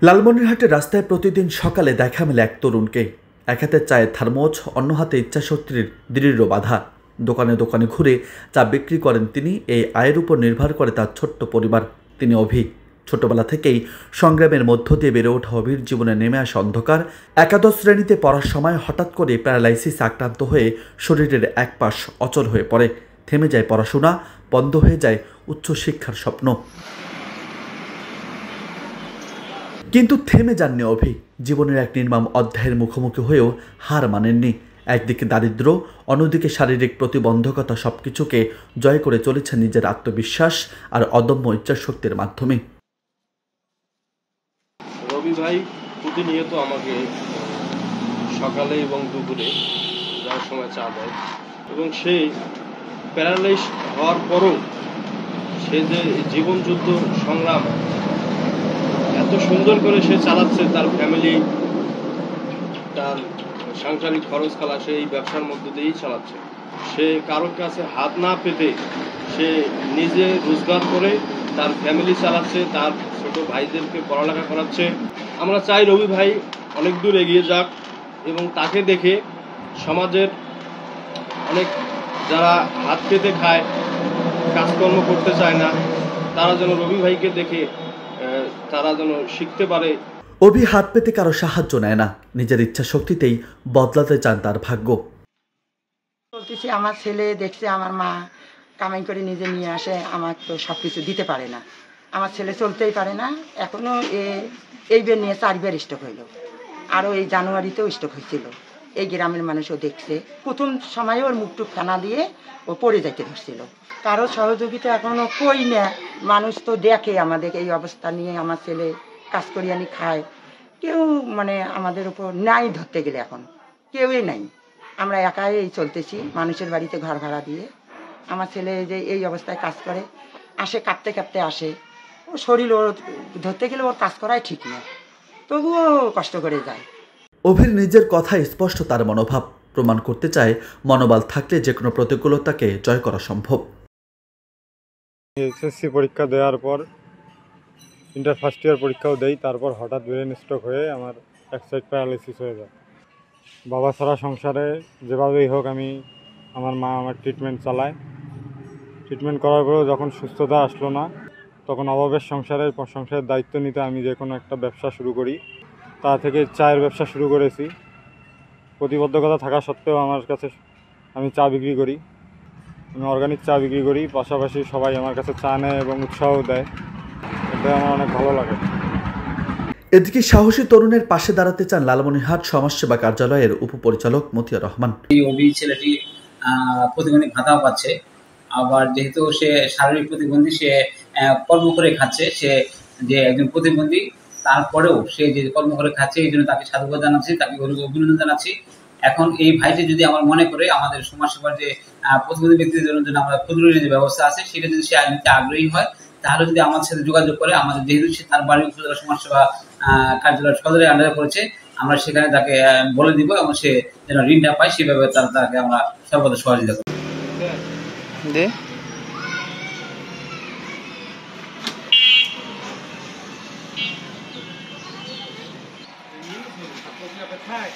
লালমনিরহাটের রাস্তায় প্রতিদিন সকালে দেখা মেলে এক তরুণকে। এক হাতে চায়ের থার্মোস, অন্য হাতে ইচ্ছাশক্তির দৃঢ় বাধা। দোকানে দোকানে ঘুরে চা বিক্রি করেন তিনি। এই আয়ের উপর নির্ভর করে তার ছোট্ট পরিবার। তিনি অভি। ছোটবেলা থেকেই সংগ্রামের মধ্য দিয়ে বেড়ে ওঠা অভির জীবনে নেমে আসে অন্ধকার। একাদশ শ্রেণীতে পড়ার সময় হঠাৎ করে প্যারালাইসিস আক্রান্ত হয়ে শরীরের এক পাশ অচল হয়ে পড়ে। থেমে যায় পড়াশোনা, বন্ধ হয়ে যায় উচ্চশিক্ষার স্বপ্ন। কিন্তু থেমে যাননি অভি। জীবনের এক নির্মম অধ্যায়ের মুখোমুখি হয়েও হার মানেননি। একদিকে দারিদ্র্য, অন্যদিকে শারীরিক প্রতিবন্ধকতা, সবকিছুকে জয় করে চলেছে নিজের আত্মবিশ্বাস আর অদম্য ইচ্ছাশক্তির মাধ্যমে। রবি ভাই প্রতিনিয়ত আমাকে সকালে এবং দুপুরে যাওয়ার সময় চা দেয়, এবং সে প্যারালাইজ হওয়ার পরও সে যে জীবনযুদ্ধ সংগ্রাম এত সুন্দর করে সে চালাচ্ছে, তার ফ্যামিলি, তার সাংসারিক খরচ খালা সে এই ব্যবসার মধ্য দিয়েই চালাচ্ছে। সে কারোর কাছে হাত না পেতে সে নিজে রোজগার করে তার ফ্যামিলি চালাচ্ছে, তার ছোট ভাইদেরকে পড়ালেখা করাচ্ছে। আমরা চাই রবি ভাই অনেক দূর এগিয়ে যাক, এবং তাকে দেখে সমাজের অনেক যারা হাত পেতে খায়, কাজকর্ম করতে চায় না, তারা যেন রবি ভাইকে দেখে তারা যেন শিখতে পারে। অভি হাত পেতে কারো সাহায্য নেয় না, নিজের ইচ্ছা শক্তিতেই বদলাতে চান তার ভাগ্য। বলতেছি, আমার ছেলে দেখছে আমার মা কামাই করে নিজে নিয়ে আসে, আমার তো সব কিছু দিতে পারে না, আমার ছেলে চলতেই পারে না। এখনও এইবার নিয়ে 4বার স্ট্রোক হইল, আরও এই জানুয়ারিতেও স্ট্রোক হয়েছিল। এই গ্রামের মানুষও দেখছে। প্রথম সময়ে ওর মুখটুক ফেনা দিয়ে ও পড়ে যাইতে ধরছিল। কারো সহযোগিতা এখনও কই না। মানুষ তো দেখে আমাদের এই অবস্থা নিয়ে, আমার ছেলে কাজ করি আনি খায়, কেউ মানে আমাদের উপর নাই ধরতে গেলে এখন কেউই নাই। আমরা একাই এই চলতেছি, মানুষের বাড়িতে ঘর ভাড়া দিয়ে। আমার ছেলে যে এই অবস্থায় কাজ করে, আসে কাঁপতে কাঁপতে আসে। ও শরীর ওর ধরতে গেলে ওর কাজ করাই ঠিক না, তবুও কষ্ট করে যায়। অভির নিজের কথায় স্পষ্ট তার মনোভাব। প্রমাণ করতে চায় মনোবল থাকলে যে কোনো প্রতিকূলতাকে জয় করা সম্ভব। এসএসসি পরীক্ষা দেওয়ার পর ইন্টার ফার্স্ট ইয়ার পরীক্ষাও দেই, তারপর হঠাৎ ব্রেন স্ট্রোক হয়ে আমার এক সাইড প্যারালাইসিস হয়ে যায়। বাবা ছাড়া সংসারে যেভাবেই হোক আমার মা আমার ট্রিটমেন্ট চালায়। ট্রিটমেন্ট করার পরেও যখন সুস্থতা আসলো না, তখন অভাবের সংসারের দায়িত্ব নিতে আমি যে কোনো একটা ব্যবসা শুরু করি। তা থেকে চায়ের ব্যবসা শুরু করেছি। প্রতিবদ্ধকতা থাকা সত্ত্বেও আমার কাছে আমি চা বিক্রি করি, আমি অর্গানিক চা বিক্রি করি। পাশাপাশি সবাই আমার কাছে চা নেয় এবং উৎসাহ দেয়, এটা আমার অনেক ভালো লাগে। এদিকে সাহসী তরুণের পাশে দাঁড়াতে চান লালমনিরহাট সমাজসেবা কার্যালয়ের উপপরিচালক মতিয়ার রহমান। এই অভি ছেলেটি প্রতিবন্ধী ভাতাও পাচ্ছে, আবার যেহেতু সে শারীরিক প্রতিবন্ধী, সে কর্ম করে খাচ্ছে। সে যে একজন প্রতিবন্ধী, তারপরেও সে যে কর্ম করে খাচ্ছে, এই জন্য তাকে সাধুবাদ জানাচ্ছি, তাকে অভিনন্দন জানাচ্ছি। এখন এই ভাইটি যদি আমার মনে করে আমাদের সমাজসেবার যে প্রতিবন্ধী ব্যক্তিদের জন্য আমরা ক্ষুদ্র ঋণের যে ব্যবস্থা আছে, সেটা যদি সে নিতে আগ্রহী হয়, তাহলে যদি আমাদের সাথে যোগাযোগ করে, আমাদের যেহেতু সে তার বাড়ি উপজেলা সমাজসেবা কার্যালয় সদরের আন্ডারে পড়েছে, আমরা সেখানে তাকে বলে দিব, এবং সে যেন ঋণটা পায় সেভাবে তাকে আমরা সর্বদা সহযোগিতা করি। Hi.